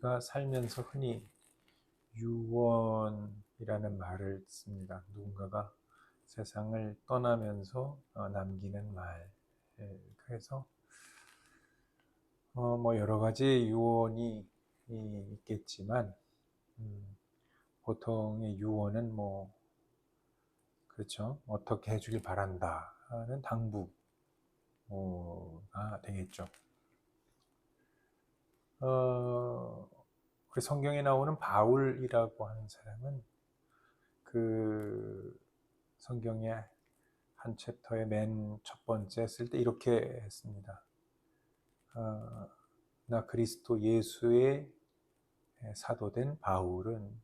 우리가 살면서 흔히 유언이라는 말을 씁니다. 누군가가 세상을 떠나면서 남기는 말. 그래서 뭐 여러 가지 유언이 있겠지만 보통의 유언은 뭐 그렇죠. 어떻게 해주길 바란다 하는 당부가 되겠죠. 그 성경에 나오는 바울이라고 하는 사람은 그 성경의 한 챕터의 맨 첫 번째 쓸 때 이렇게 했습니다. 나 그리스도 예수의 사도된 바울은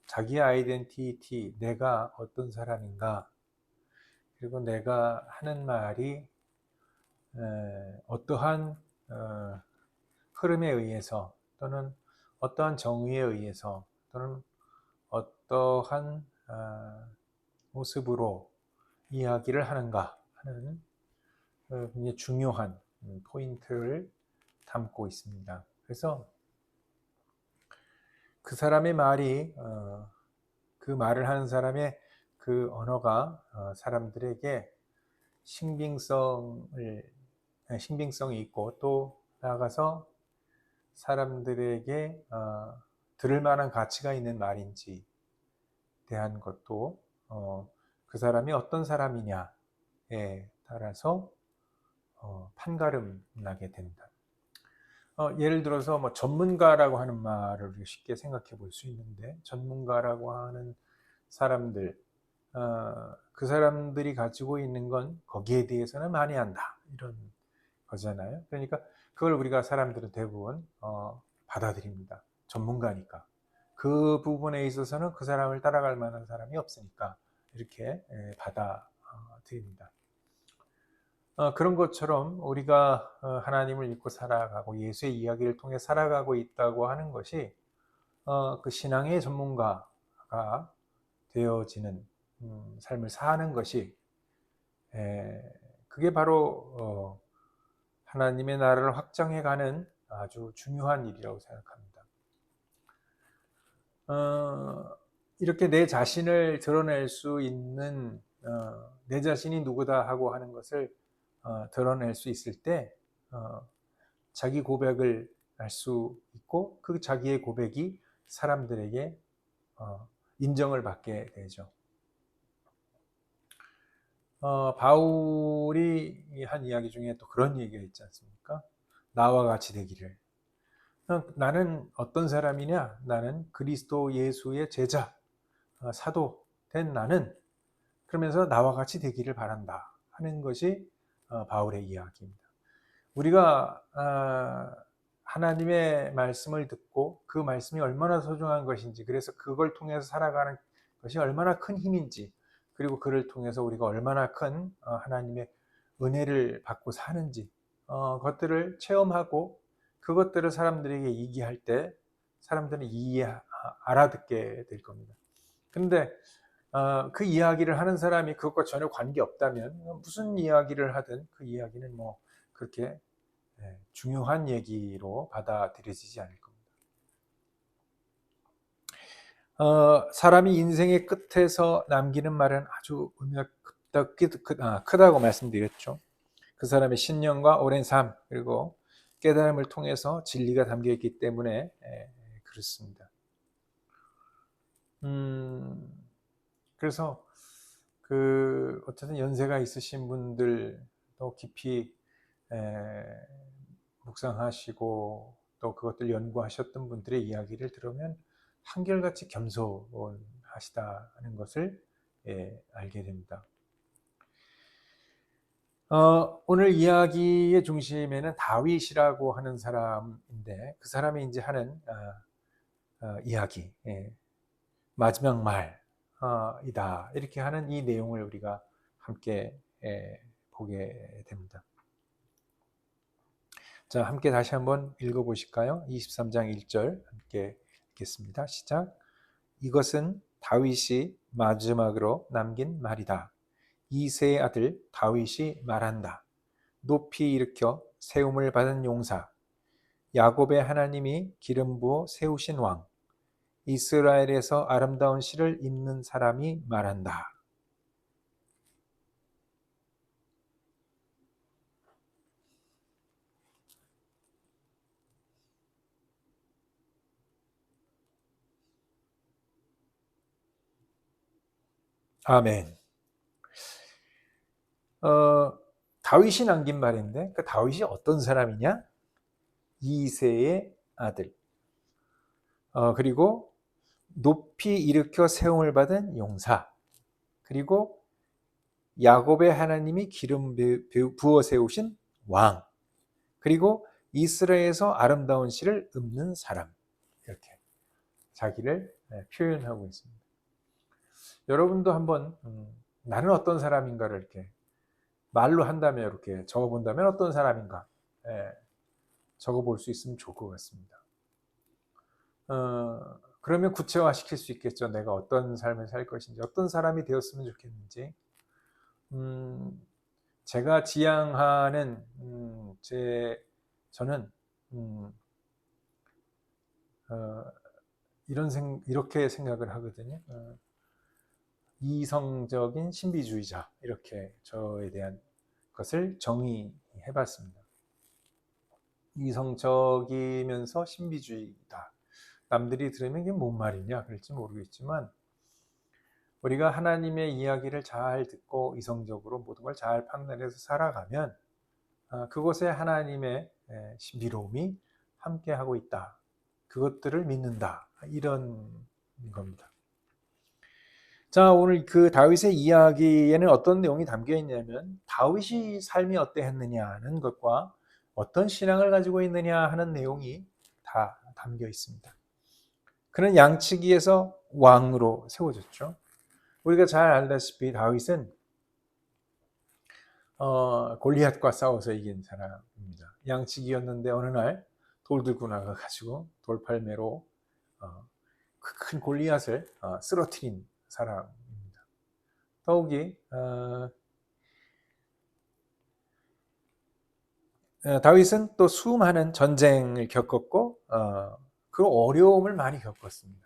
자기의 아이덴티티, 내가 어떤 사람인가, 그리고 내가 하는 말이 어떠한 흐름에 의해서 또는 어떠한 정의에 의해서 또는 어떠한 모습으로 이야기를 하는가 하는 굉장히 중요한 포인트를 담고 있습니다. 그래서 그 사람의 말이 그 말을 하는 사람의 그 언어가 사람들에게 신빙성이 있고 또 나아가서 사람들에게 들을 만한 가치가 있는 말인지 대한 것도 그 사람이 어떤 사람이냐에 따라서 판가름 나게 된다. 예를 들어서 뭐 전문가라고 하는 말을 쉽게 생각해 볼 수 있는데, 전문가라고 하는 사람들, 그 사람들이 가지고 있는 건 거기에 대해서는 많이 안다 이런 거잖아요. 그러니까 그걸 우리가 사람들은 대부분 받아들입니다. 전문가니까. 그 부분에 있어서는 그 사람을 따라갈 만한 사람이 없으니까 이렇게 받아들입니다. 그런 것처럼 우리가 하나님을 믿고 살아가고 예수의 이야기를 통해 살아가고 있다고 하는 것이 그 신앙의 전문가가 되어지는 삶을 사는 것이 그게 바로 하나님의 나라를 확장해가는 아주 중요한 일이라고 생각합니다. 이렇게 내 자신을 드러낼 수 있는 내 자신이 누구다 하고 하는 것을 드러낼 수 있을 때 자기 고백을 할 수 있고 그 자기의 고백이 사람들에게 인정을 받게 되죠. 바울이 한 이야기 중에 또 그런 얘기가 있지 않습니까? 나와 같이 되기를. 나는 어떤 사람이냐? 나는 그리스도 예수의 제자, 사도 된 나는 그러면서 나와 같이 되기를 바란다 하는 것이 바울의 이야기입니다. 우리가 하나님의 말씀을 듣고 그 말씀이 얼마나 소중한 것인지, 그래서 그걸 통해서 살아가는 것이 얼마나 큰 힘인지, 그리고 그를 통해서 우리가 얼마나 큰 하나님의 은혜를 받고 사는지 그것들을 체험하고 그것들을 사람들에게 얘기할 때 사람들은 알아듣게 될 겁니다. 그런데 그 이야기를 하는 사람이 그것과 전혀 관계없다면 무슨 이야기를 하든 그 이야기는 뭐 그렇게 중요한 얘기로 받아들여지지 않을 겁니다. 사람이 인생의 끝에서 남기는 말은 아주 의미가 크다고 말씀드렸죠. 그 사람의 신념과 오랜 삶 그리고 깨달음을 통해서 진리가 담겨있기 때문에 그렇습니다. 그래서 어쨌든 연세가 있으신 분들도 깊이 묵상하시고 또 그것들 연구하셨던 분들의 이야기를 들으면 한결같이 겸손하시다는 것을 알게 됩니다. 오늘 이야기의 중심에는 다윗이라고 하는 사람인데 그 사람이 이제 하는 이야기, 마지막 말이다 이렇게 하는 이 내용을 우리가 함께 보게 됩니다. 자, 함께 다시 한번 읽어보실까요? 23장 1절 함께 읽겠습니다. 시작. 이것은 다윗이 마지막으로 남긴 말이다. 이새의 아들 다윗이 말한다. 높이 일으켜 세움을 받은 용사, 야곱의 하나님이 기름 부어 세우신 왕, 이스라엘에서 아름다운 시를 잇는 사람이 말한다. 아멘. 다윗이 남긴 말인데 그 다윗이 어떤 사람이냐? 이새의 아들. 그리고 높이 일으켜 세움을 받은 용사. 그리고 야곱의 하나님이 기름 부어 세우신 왕. 그리고 이스라엘에서 아름다운 시를 읊는 사람. 이렇게 자기를 표현하고 있습니다. 여러분도 한번 나는 어떤 사람인가를 이렇게 말로 한다면 이렇게 적어본다면 어떤 사람인가 적어볼 수 있으면 좋을 것 같습니다. 그러면 구체화시킬 수 있겠죠. 내가 어떤 삶을 살 것인지, 어떤 사람이 되었으면 좋겠는지. 제가 지향하는 저는 이렇게 생각을 하거든요. 이성적인 신비주의자, 이렇게 저에 대한 것을 정의해봤습니다. 이성적이면서 신비주의다. 남들이 들으면 이게 뭔 말이냐 그럴지 모르겠지만, 우리가 하나님의 이야기를 잘 듣고 이성적으로 모든 걸 잘 판단해서 살아가면 그곳에 하나님의 신비로움이 함께하고 있다. 그것들을 믿는다. 이런 겁니다. 자, 오늘 그 다윗의 이야기에는 어떤 내용이 담겨 있냐면, 다윗이 삶이 어떠했느냐는 것과 어떤 신앙을 가지고 있느냐 하는 내용이 다 담겨 있습니다. 그는 양치기에서 왕으로 세워졌죠. 우리가 잘 알다시피 다윗은 골리앗과 싸워서 이긴 사람입니다. 양치기였는데 어느 날 돌 들고 나가가지고 돌팔매로 큰 골리앗을 쓰러뜨린 사람입니다. 더욱이 다윗은 또 수많은 전쟁을 겪었고 그 어려움을 많이 겪었습니다.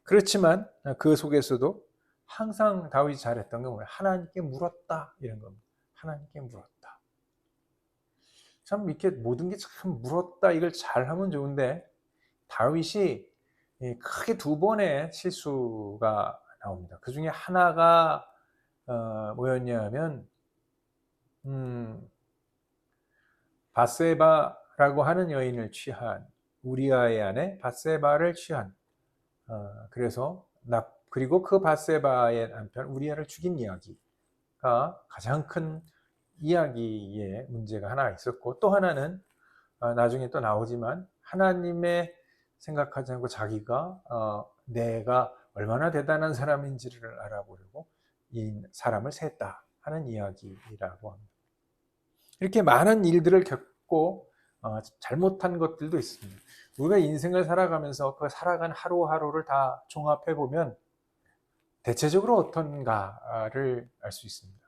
그렇지만 그 속에서도 항상 다윗이 잘했던 건 뭐예요? 하나님께 물었다, 이런 겁니다. 하나님께 물었다. 참 이렇게 모든 게 참 물었다, 이걸 잘하면 좋은데 다윗이 크게 두 번의 실수가 나옵니다. 그 중에 하나가 뭐였냐면 밧세바라고 하는 여인을 취한, 우리아의 아내 밧세바를 취한, 그래서 그리고 그 밧세바의 남편 우리아를 죽인 이야기가 가장 큰 이야기의 문제가 하나 있었고, 또 하나는 나중에 또 나오지만 하나님의 생각하지 않고 자기가 내가 얼마나 대단한 사람인지를 알아보려고 이 사람을 셌다 하는 이야기라고 합니다. 이렇게 많은 일들을 겪고 잘못한 것들도 있습니다. 우리가 인생을 살아가면서 그 살아간 하루하루를 다 종합해 보면 대체적으로 어떤가를 알 수 있습니다.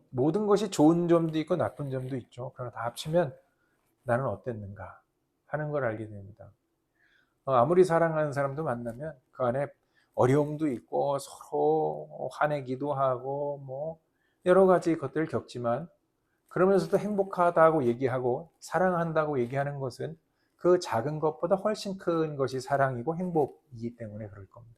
모든 것이 좋은 점도 있고 나쁜 점도 있죠. 그러나 다 합치면 나는 어땠는가 하는 걸 알게 됩니다. 아무리 사랑하는 사람도 만나면 그 안에 어려움도 있고 서로 화내기도 하고 뭐 여러 가지 것들을 겪지만, 그러면서도 행복하다고 얘기하고 사랑한다고 얘기하는 것은 그 작은 것보다 훨씬 큰 것이 사랑이고 행복이기 때문에 그럴 겁니다.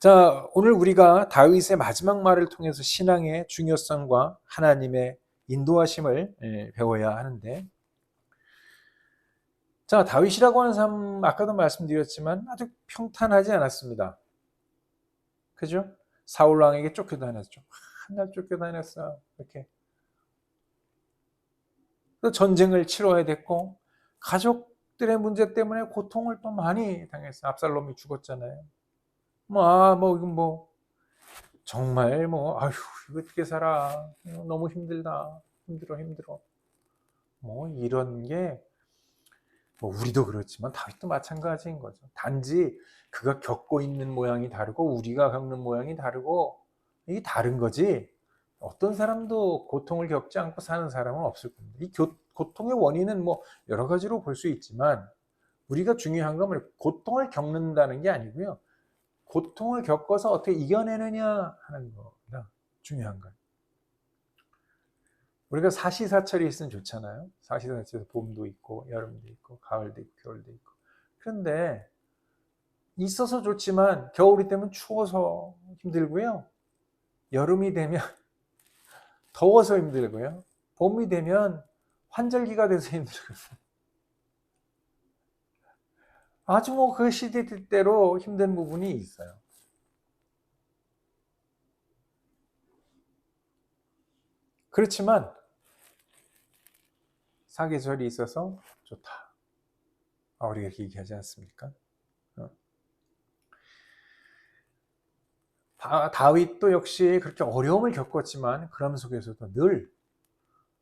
자, 오늘 우리가 다윗의 마지막 말을 통해서 신앙의 중요성과 하나님의 인도하심을 배워야 하는데, 자, 다윗이라고 하는 사람 아까도 말씀드렸지만 아주 평탄하지 않았습니다. 그죠? 사울 왕에게 쫓겨다녔죠. 한날 쫓겨다녔어요. 이렇게. 또 전쟁을 치러야 됐고 가족들의 문제 때문에 고통을 또 많이 당했어요. 압살롬이 죽었잖아요. 이건 정말 아휴, 이거 어떻게 살아? 너무 힘들다. 힘들어. 이런 게 우리도 그렇지만 다윗도 마찬가지인 거죠. 단지 그가 겪고 있는 모양이 다르고 우리가 겪는 모양이 다르고 이게 다른 거지. 어떤 사람도 고통을 겪지 않고 사는 사람은 없을 겁니다. 이 고통의 원인은 뭐 여러 가지로 볼 수 있지만 우리가 중요한 건 고통을 겪는다는 게 아니고요. 고통을 겪어서 어떻게 이겨내느냐 하는 겁니다. 중요한 건. 우리가 사시사철이 있으면 좋잖아요. 사시사철에서 봄도 있고 여름도 있고 가을도 있고 겨울도 있고. 그런데 있어서 좋지만 겨울이 되면 추워서 힘들고요. 여름이 되면 더워서 힘들고요. 봄이 되면 환절기가 돼서 힘들고요. 아주 뭐 그 시대대로 힘든 부분이 있어요. 그렇지만 사계절이 있어서 좋다. 우리가 이렇게 얘기하지 않습니까? 다윗도 역시 그렇게 어려움을 겪었지만 그런 속에서도 늘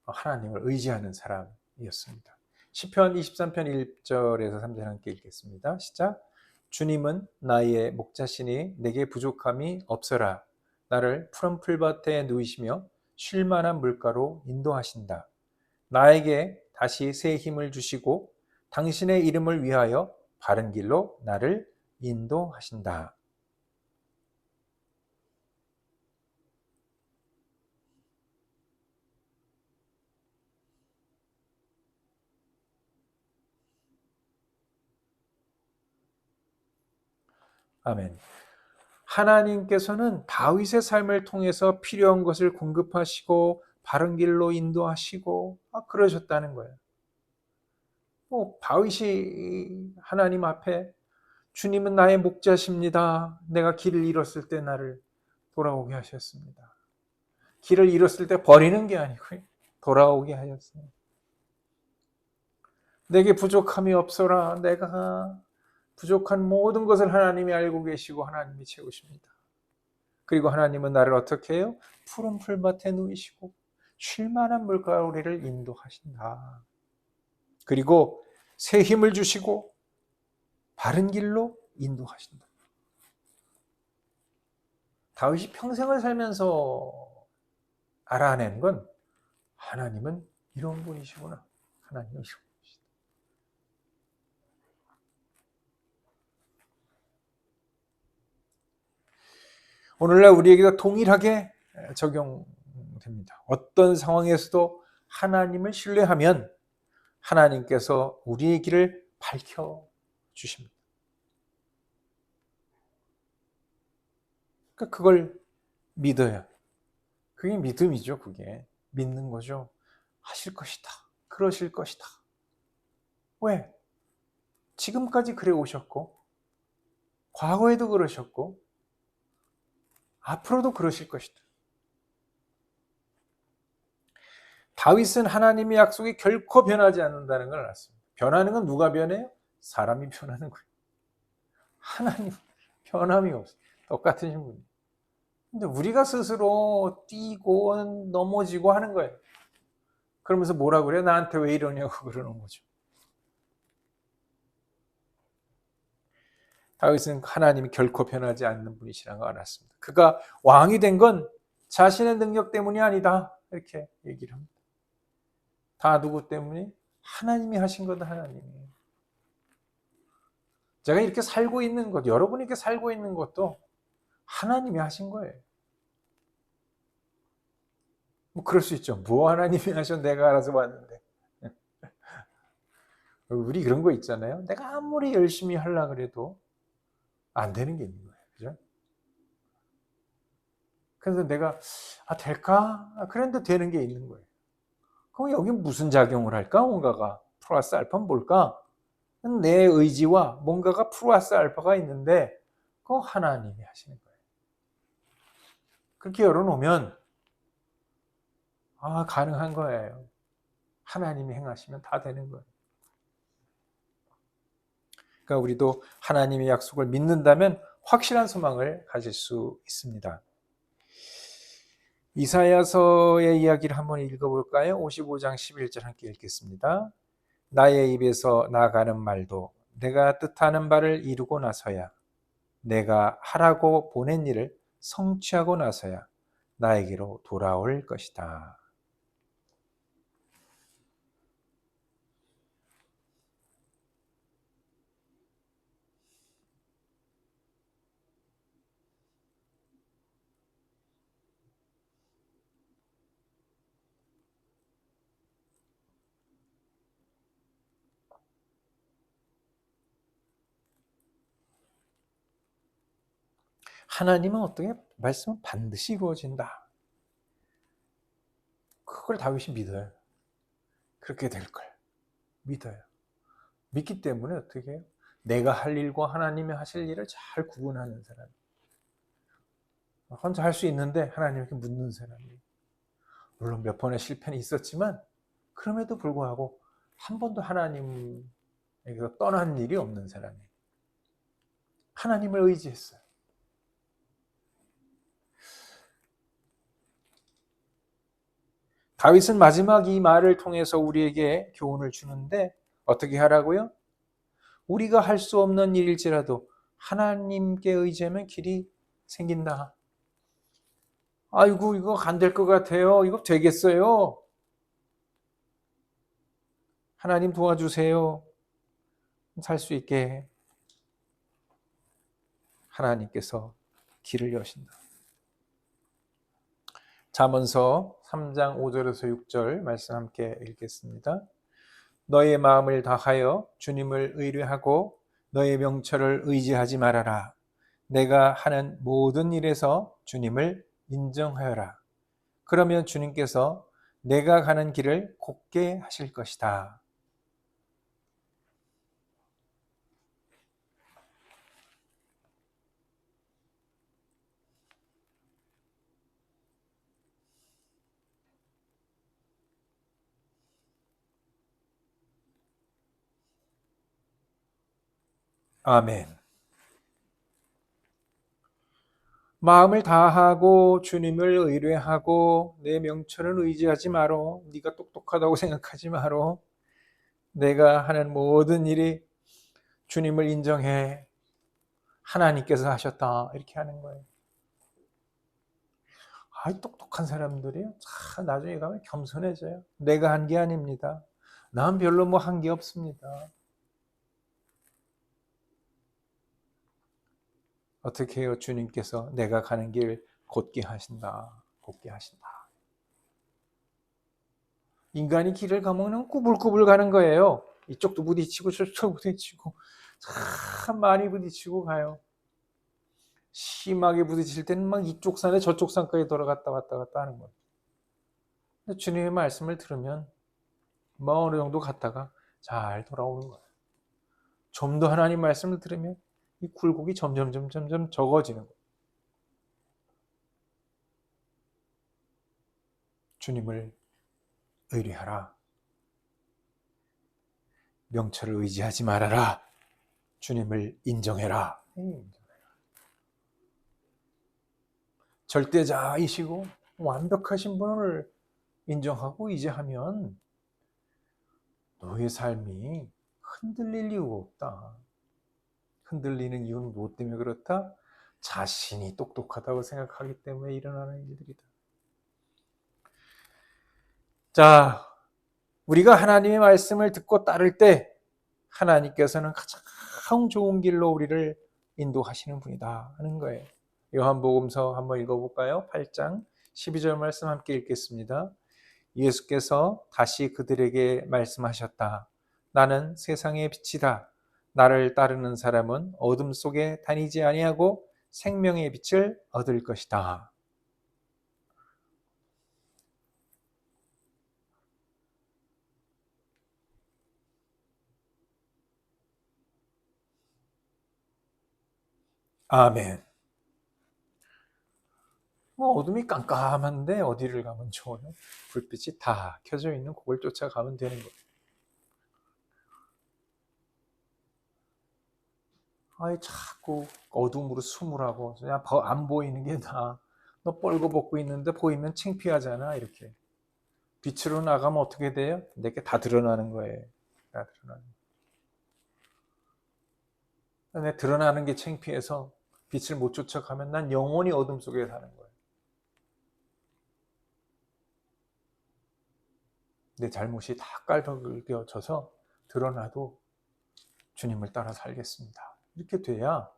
하나님을 의지하는 사람이었습니다. 시편 23편 1절에서 3절 함께 읽겠습니다. 시작. 주님은 나의 목자시니 내게 부족함이 없어라. 나를 푸른 풀밭에 누이시며 쉴 만한 물가로 인도하신다. 나에게 다시 새 힘을 주시고 당신의 이름을 위하여 바른 길로 나를 인도하신다. 아멘. 하나님께서는 다윗의 삶을 통해서 필요한 것을 공급하시고 바른 길로 인도하시고 그러셨다는 거예요. 다윗이 하나님 앞에 주님은 나의 목자십니다. 내가 길을 잃었을 때 나를 돌아오게 하셨습니다. 길을 잃었을 때 버리는 게 아니고 돌아오게 하셨어요. 내게 부족함이 없어라. 내가 부족한 모든 것을 하나님이 알고 계시고 하나님이 채우십니다. 그리고 하나님은 나를 어떻게 해요? 푸른 풀밭에 누이시고 쉴만한 물가우리를 인도하신다. 그리고 새 힘을 주시고 바른 길로 인도하신다. 다윗이 평생을 살면서 알아낸 건 하나님은 이런 분이시구나. 하나님은 이런 분이시다. 오늘날 우리에게도 동일하게 적용됩니다. 어떤 상황에서도 하나님을 신뢰하면 하나님께서 우리의 길을 밝혀주십니다. 그러니까 그걸 믿어야. 그게 믿음이죠. 그게 믿는 거죠. 하실 것이다. 그러실 것이다. 왜? 지금까지 그래 오셨고 과거에도 그러셨고 앞으로도 그러실 것이다. 다윗은 하나님의 약속이 결코 변하지 않는다는 걸 알았습니다. 변하는 건 누가 변해요? 사람이 변하는 거예요. 하나님 변함이 없어요. 똑같으신 분이에요. 근데 우리가 스스로 뛰고 넘어지고 하는 거예요. 그러면서 뭐라 그래요? 나한테 왜 이러냐고 그러는 거죠. 다윗은 하나님이 결코 변하지 않는 분이시라는 걸 알았습니다. 그가 왕이 된 건 자신의 능력 때문이 아니다. 이렇게 얘기를 합니다. 다 누구 때문에? 하나님이 하신 거다. 하나님이. 제가 이렇게 살고 있는 것, 여러분이 이렇게 살고 있는 것도 하나님이 하신 거예요. 뭐 그럴 수 있죠. 뭐 하나님이 하셔 내가 알아서 왔는데. 우리 그런 거 있잖아요. 내가 아무리 열심히 하려고 그래도 안 되는 게 있는 거예요. 그죠? 그래서 내가 될까? 그런데 되는 게 있는 거예요. 그럼 여기 무슨 작용을 할까? 뭔가가 플러스 알파는 뭘까? 내 의지와 뭔가가 플러스 알파가 있는데 그거 하나님이 하시는 거예요. 그렇게 열어놓으면 가능한 거예요. 하나님이 행하시면 다 되는 거예요. 그러니까 우리도 하나님의 약속을 믿는다면 확실한 소망을 가질 수 있습니다. 이사야서의 이야기를 한번 읽어볼까요? 55장 11절 함께 읽겠습니다. 나의 입에서 나가는 말도 내가 뜻하는 바를 이루고 나서야, 내가 하라고 보낸 일을 성취하고 나서야 나에게로 돌아올 것이다. 하나님은 어떻게 말씀은 반드시 이루어진다. 그걸 다윗이 믿어요. 그렇게 될 걸 믿어요. 믿기 때문에 어떻게 해요? 내가 할 일과 하나님이 하실 일을 잘 구분하는 사람. 혼자 할 수 있는데 하나님께 묻는 사람이. 물론 몇 번의 실패는 있었지만 그럼에도 불구하고 한 번도 하나님에게서 떠난 일이 없는 사람이. 하나님을 의지했어요. 다윗은 마지막 이 말을 통해서 우리에게 교훈을 주는데 어떻게 하라고요? 우리가 할 수 없는 일일지라도 하나님께 의지하면 길이 생긴다. 아이고 이거 안 될 것 같아요. 이거 되겠어요? 하나님 도와주세요. 살 수 있게 하나님께서 길을 여신다. 잠언서 3장 5절에서 6절 말씀 함께 읽겠습니다. 너의 마음을 다하여 주님을 의뢰하고 너의 명철을 의지하지 말아라. 내가 하는 모든 일에서 주님을 인정하여라. 그러면 주님께서 내가 가는 길을 곱게 하실 것이다. 아멘. 마음을 다하고 주님을 의뢰하고 내 명철을 의지하지 마로. 네가 똑똑하다고 생각하지 마로. 내가 하는 모든 일이 주님을 인정해. 하나님께서 하셨다. 이렇게 하는 거예요. 똑똑한 사람들이 나중에 가면 겸손해져요. 내가 한 게 아닙니다. 난 별로 뭐 한 게 없습니다. 어떻게 해요? 주님께서 내가 가는 길 곧게 하신다. 곧게 하신다. 인간이 길을 가면 꾸불꾸불 가는 거예요. 이쪽도 부딪히고 저쪽도 부딪히고 참 많이 부딪히고 가요. 심하게 부딪힐 때는 막 이쪽 산에 저쪽 산까지 돌아갔다 왔다 갔다 하는 거예요. 주님의 말씀을 들으면 뭐 어느 정도 갔다가 잘 돌아오는 거예요. 좀 더 하나님 말씀을 들으면 이 굴곡이 점점 적어지는 거예요. 주님을 의뢰하라. 명철을 의지하지 말아라. 주님을 인정해라. 절대자이시고 완벽하신 분을 인정하고 의지하면 너의 삶이 흔들릴 이유가 없다. 흔들리는 이유는 무엇 때문에 그렇다? 자신이 똑똑하다고 생각하기 때문에 일어나는 일들이다. 자, 우리가 하나님의 말씀을 듣고 따를 때 하나님께서는 가장 좋은 길로 우리를 인도하시는 분이다 하는 거예요. 요한복음서 한번 읽어볼까요? 8장 12절 말씀 함께 읽겠습니다. 예수께서 다시 그들에게 말씀하셨다. 나는 세상의 빛이다. 나를 따르는 사람은 어둠 속에 다니지 아니하고 생명의 빛을 얻을 것이다. 아멘. 어둠이 깜깜한데 어디를 가면 좋아요? 불빛이 다 켜져 있는 그걸 쫓아가면 되는 거예요. 자꾸 어둠으로 숨으라고. 그냥 안 보이는 게 다. 너 뻘거벗고 있는데 보이면 창피하잖아. 이렇게. 빛으로 나가면 어떻게 돼요? 내게 다 드러나는 거예요. 다 드러나는 거예요. 내 드러나는 게 창피해서 빛을 못 쫓아가면 난 영원히 어둠 속에 사는 거예요. 내 잘못이 다 깔겨져서 드러나도 주님을 따라 살겠습니다. 이렇게 돼야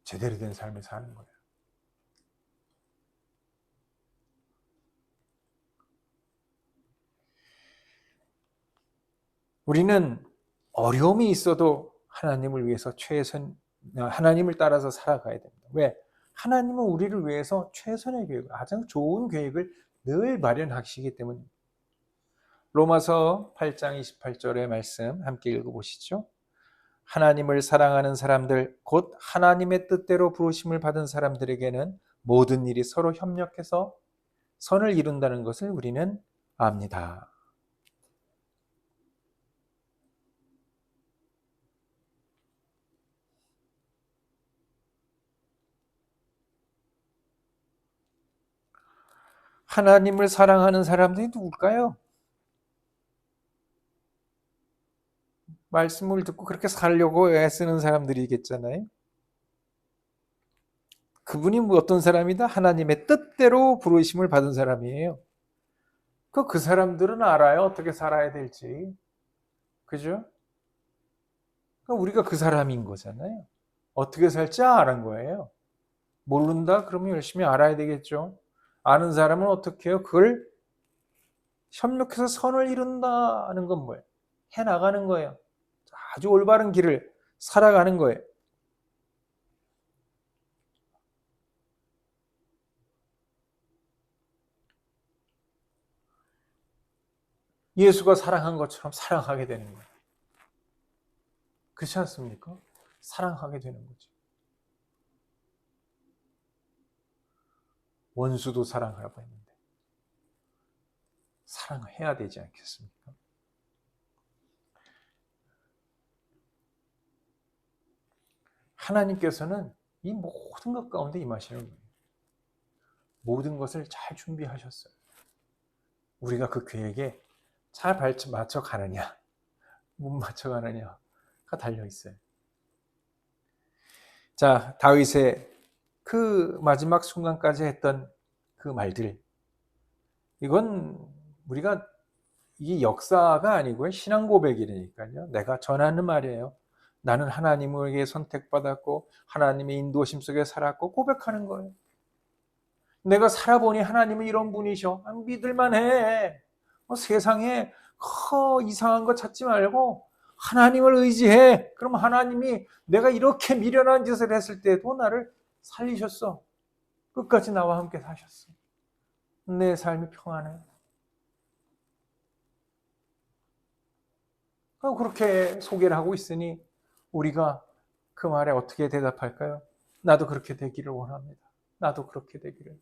제대로 된 삶을 사는 거예요. 우리는 어려움이 있어도 하나님을 위해서 하나님을 따라서 살아가야 됩니다. 왜? 하나님은 우리를 위해서 최선의 계획, 가장 좋은 계획을 늘 마련하시기 때문입니다. 로마서 8장 28절의 말씀 함께 읽어보시죠. 하나님을 사랑하는 사람들, 곧 하나님의 뜻대로 부르심을 받은 사람들에게는 모든 일이 서로 협력해서 선을 이룬다는 것을 우리는 압니다. 하나님을 사랑하는 사람들이 누굴까요? 말씀을 듣고 그렇게 살려고 애쓰는 사람들이겠잖아요. 그분이 어떤 사람이다? 하나님의 뜻대로 부르심을 받은 사람이에요. 그 사람들은 알아요. 어떻게 살아야 될지. 그죠? 우리가 그 사람인 거잖아요. 어떻게 살지 아는 거예요. 모른다? 그러면 열심히 알아야 되겠죠. 아는 사람은 어떻게 해요? 그걸 협력해서 선을 이룬다는 건 뭐예요? 해나가는 거예요. 아주 올바른 길을 살아가는 거예요. 예수가 사랑한 것처럼 사랑하게 되는 거예요. 그렇지 않습니까? 사랑하게 되는 거죠. 원수도 사랑하라고 했는데 사랑해야 되지 않겠습니까? 하나님께서는 이 모든 것 가운데 임하시는 거예요. 모든 것을 잘 준비하셨어요. 우리가 그 계획에 잘 맞춰가느냐 못 맞춰가느냐가 달려있어요. 자, 다윗의 그 마지막 순간까지 했던 그 말들, 이건 우리가 이게 역사가 아니고요, 신앙 고백이라니까요. 내가 전하는 말이에요. 나는 하나님에게 선택받았고 하나님의 인도심 속에 살았고 고백하는 거예요. 내가 살아보니 하나님은 이런 분이셔. 믿을만 해. 세상에 이상한 거 찾지 말고 하나님을 의지해. 그럼 하나님이 내가 이렇게 미련한 짓을 했을 때도 나를 살리셨어. 끝까지 나와 함께 사셨어. 내 삶이 평안해. 그렇게 소개를 하고 있으니 우리가 그 말에 어떻게 대답할까요? 나도 그렇게 되기를 원합니다. 나도 그렇게 되기를.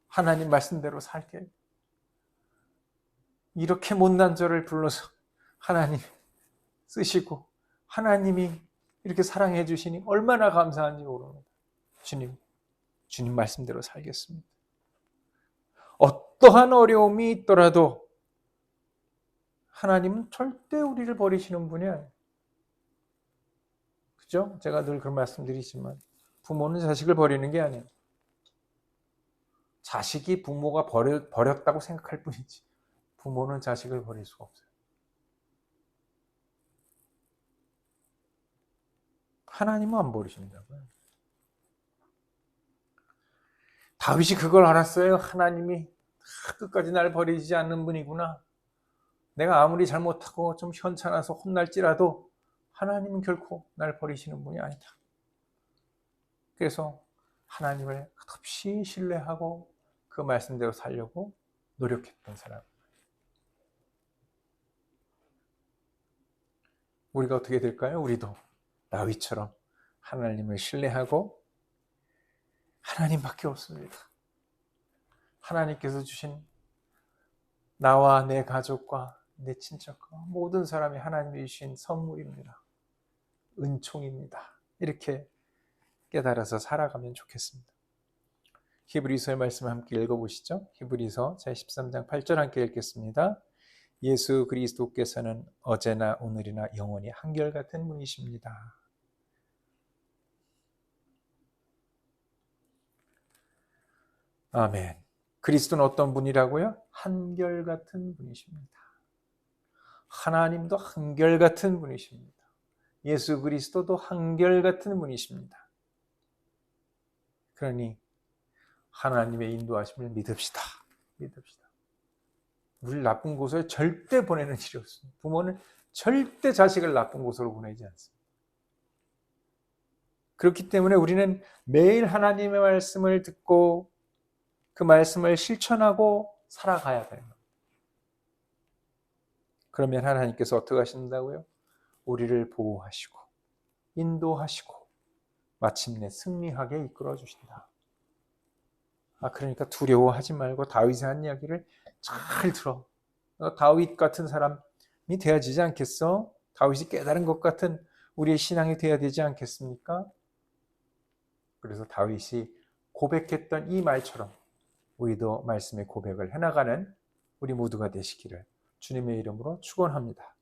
하나님 말씀대로 살게. 이렇게 못난 저를 불러서 하나님 쓰시고 하나님이 이렇게 사랑해 주시니 얼마나 감사한지 모릅니다. 주님 말씀대로 살겠습니다. 어떠한 어려움이 있더라도 하나님은 절대 우리를 버리시는 분이 아니에요. 그죠? 제가 늘 그런 말씀드리지만 부모는 자식을 버리는 게 아니에요. 자식이 부모가 버렸다고 생각할 뿐이지 부모는 자식을 버릴 수가 없어요. 하나님은 안 버리신다고요. 다윗이 그걸 알았어요. 하나님이 끝까지 날 버리지 않는 분이구나. 내가 아무리 잘못하고 좀 현찮아서 혼날지라도 하나님은 결코 날 버리시는 분이 아니다. 그래서 하나님을 끝없이 신뢰하고 그 말씀대로 살려고 노력했던 사람. 우리가 어떻게 될까요? 우리도 다윗처럼 하나님을 신뢰하고 하나님밖에 없습니다. 하나님께서 주신 나와 내 가족과 내 친척과 모든 사람이 하나님이 주신 선물입니다. 은총입니다. 이렇게 깨달아서 살아가면 좋겠습니다. 히브리서의 말씀 함께 읽어보시죠. 히브리서 제13장 8절 함께 읽겠습니다. 예수 그리스도께서는 어제나 오늘이나 영원히 한결같은 분이십니다. 아멘. 그리스도는 어떤 분이라고요? 한결같은 분이십니다. 하나님도 한결같은 분이십니다. 예수 그리스도도 한결같은 분이십니다. 그러니 하나님의 인도하심을 믿읍시다. 믿읍시다. 우리를 나쁜 곳에 절대 보내는 일이 없습니다. 부모는 절대 자식을 나쁜 곳으로 보내지 않습니다. 그렇기 때문에 우리는 매일 하나님의 말씀을 듣고 그 말씀을 실천하고 살아가야 돼요. 그러면 하나님께서 어떻게 하신다고요? 우리를 보호하시고 인도하시고 마침내 승리하게 이끌어 주신다. 그러니까 두려워하지 말고 다윗의 한 이야기를 잘 들어. 다윗 같은 사람이 되어지지 않겠어? 다윗이 깨달은 것 같은 우리의 신앙이 되어야 되지 않겠습니까? 그래서 다윗이 고백했던 이 말처럼 우리도 말씀의 고백을 해나가는 우리 모두가 되시기를 주님의 이름으로 축원합니다.